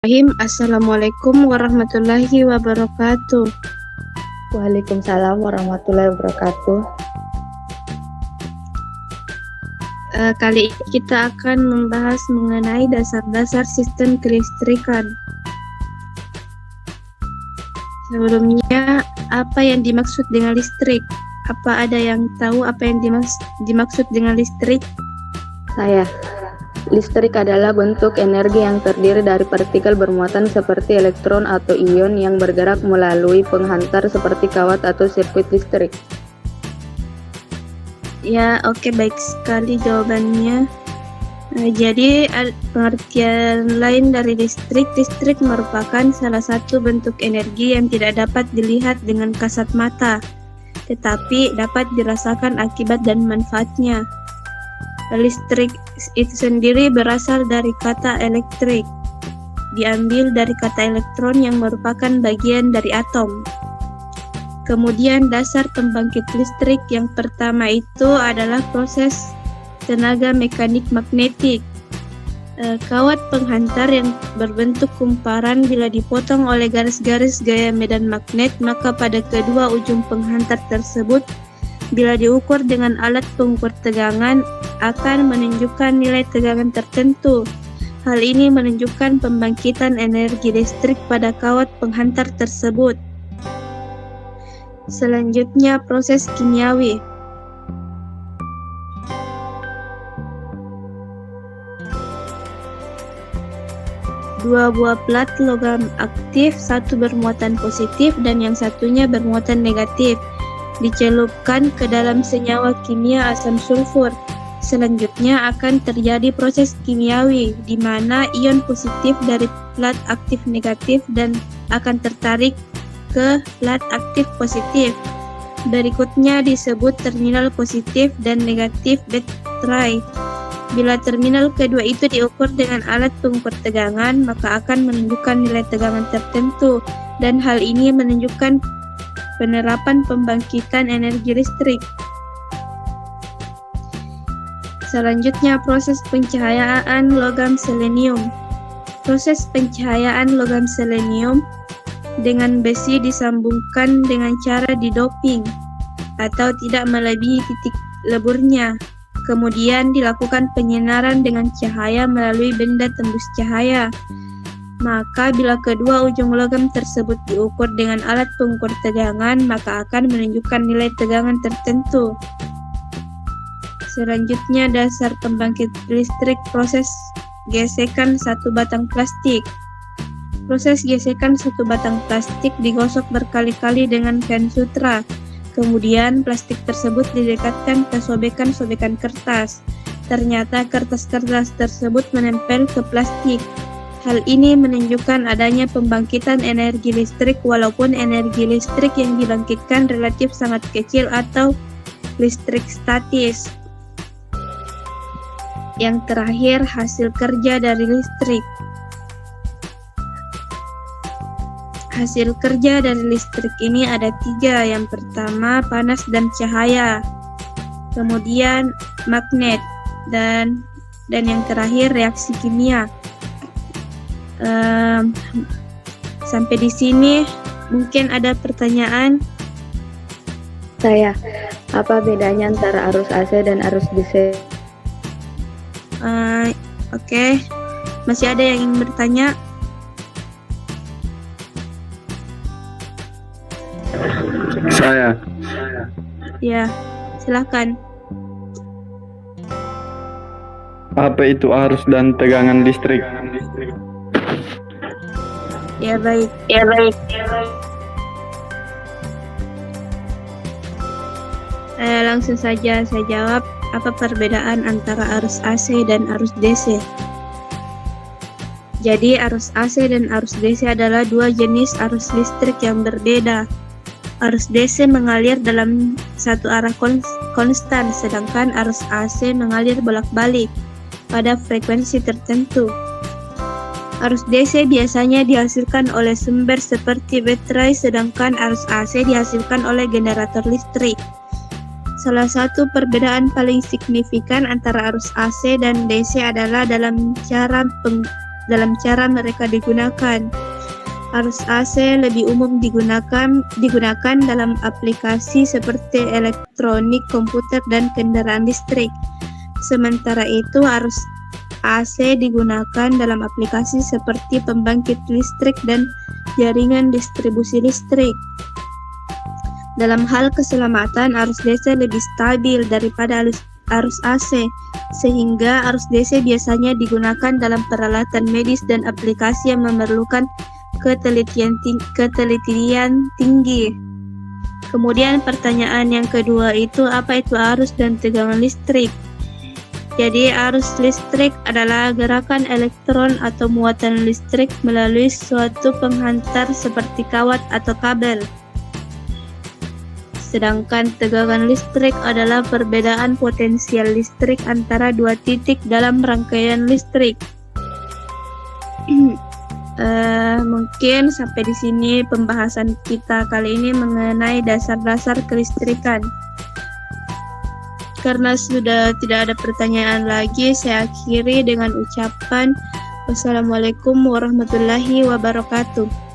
Assalamualaikum warahmatullahi wabarakatuh. Waalaikumsalam warahmatullahi wabarakatuh. Kali ini kita akan membahas mengenai dasar-dasar sistem kelistrikan. Sebelumnya, apa yang dimaksud dengan listrik? Apa ada yang tahu apa yang dimaksud dengan listrik? Saya. Listrik adalah bentuk energi yang terdiri dari partikel bermuatan seperti elektron atau ion yang bergerak melalui penghantar seperti kawat atau sirkuit listrik. Ya, oke, baik sekali jawabannya. Jadi, pengertian lain dari listrik merupakan salah satu bentuk energi yang tidak dapat dilihat dengan kasat mata, tetapi dapat dirasakan akibat dan manfaatnya. Listrik itu sendiri berasal dari kata elektrik, diambil dari kata elektron yang merupakan bagian dari atom. Kemudian dasar pembangkit listrik yang pertama itu adalah proses tenaga mekanik magnetik. Kawat penghantar yang berbentuk kumparan bila dipotong oleh garis-garis gaya medan magnet, maka pada kedua ujung penghantar tersebut bila diukur dengan alat pengukur tegangan akan menunjukkan nilai tegangan tertentu. Hal ini menunjukkan pembangkitan energi listrik pada kawat penghantar tersebut. Selanjutnya, proses kimiawi. Dua buah plat logam aktif, satu bermuatan positif dan yang satunya bermuatan negatif, dicelupkan ke dalam senyawa kimia asam sulfur. Selanjutnya akan terjadi proses kimiawi di mana ion positif dari plat aktif negatif dan akan tertarik ke plat aktif positif. Berikutnya disebut terminal positif dan negatif baterai. Bila terminal kedua itu diukur dengan alat pengukur tegangan, maka akan menunjukkan nilai tegangan tertentu dan hal ini menunjukkan penerapan pembangkitan energi listrik. Selanjutnya, proses pencahayaan logam selenium. Proses pencahayaan logam selenium dengan besi disambungkan dengan cara didoping atau tidak melebihi titik leburnya. Kemudian dilakukan penyinaran dengan cahaya melalui benda tembus cahaya. Maka bila kedua ujung logam tersebut diukur dengan alat pengukur tegangan, maka akan menunjukkan nilai tegangan tertentu. Selanjutnya, dasar pembangkit listrik proses gesekan satu batang plastik. Proses gesekan satu batang plastik digosok berkali-kali dengan kain sutra. Kemudian plastik tersebut didekatkan ke sobekan-sobekan kertas. Ternyata kertas-kertas tersebut menempel ke plastik. Hal ini menunjukkan adanya pembangkitan energi listrik walaupun energi listrik yang dibangkitkan relatif sangat kecil atau listrik statis. Yang terakhir, hasil kerja dari listrik. Hasil kerja dari listrik ini ada 3. Yang pertama, panas dan cahaya. Kemudian magnet dan yang terakhir reaksi kimia. Sampai di sini mungkin ada pertanyaan. Saya. Apa bedanya antara arus AC dan arus DC? Oke. Masih ada yang ingin bertanya? Saya. Ya, silakan. Apa itu arus dan tegangan listrik? Ya baik. Langsung saja saya jawab. Apa perbedaan antara arus AC dan arus DC? Jadi arus AC dan arus DC adalah dua jenis arus listrik yang berbeda. Arus DC mengalir dalam satu arah konstan, sedangkan arus AC mengalir bolak-balik pada frekuensi tertentu. Arus DC biasanya dihasilkan oleh sumber seperti baterai, sedangkan arus AC dihasilkan oleh generator listrik. Salah satu perbedaan paling signifikan antara arus AC dan DC adalah dalam dalam cara mereka digunakan. Arus AC lebih umum digunakan dalam aplikasi seperti elektronik, komputer, dan kendaraan listrik. Sementara itu, arus AC digunakan dalam aplikasi seperti pembangkit listrik dan jaringan distribusi listrik. Dalam hal keselamatan, arus DC lebih stabil daripada arus AC, sehingga arus DC biasanya digunakan dalam peralatan medis dan aplikasi yang memerlukan ketelitian tinggi. Kemudian pertanyaan yang kedua itu, apa itu arus dan tegangan listrik? Jadi arus listrik adalah gerakan elektron atau muatan listrik melalui suatu penghantar seperti kawat atau kabel. Sedangkan tegangan listrik adalah perbedaan potensial listrik antara dua titik dalam rangkaian listrik. Mungkin sampai di sini pembahasan kita kali ini mengenai dasar-dasar kelistrikan. Karena sudah tidak ada pertanyaan lagi, saya akhiri dengan ucapan wassalamualaikum warahmatullahi wabarakatuh.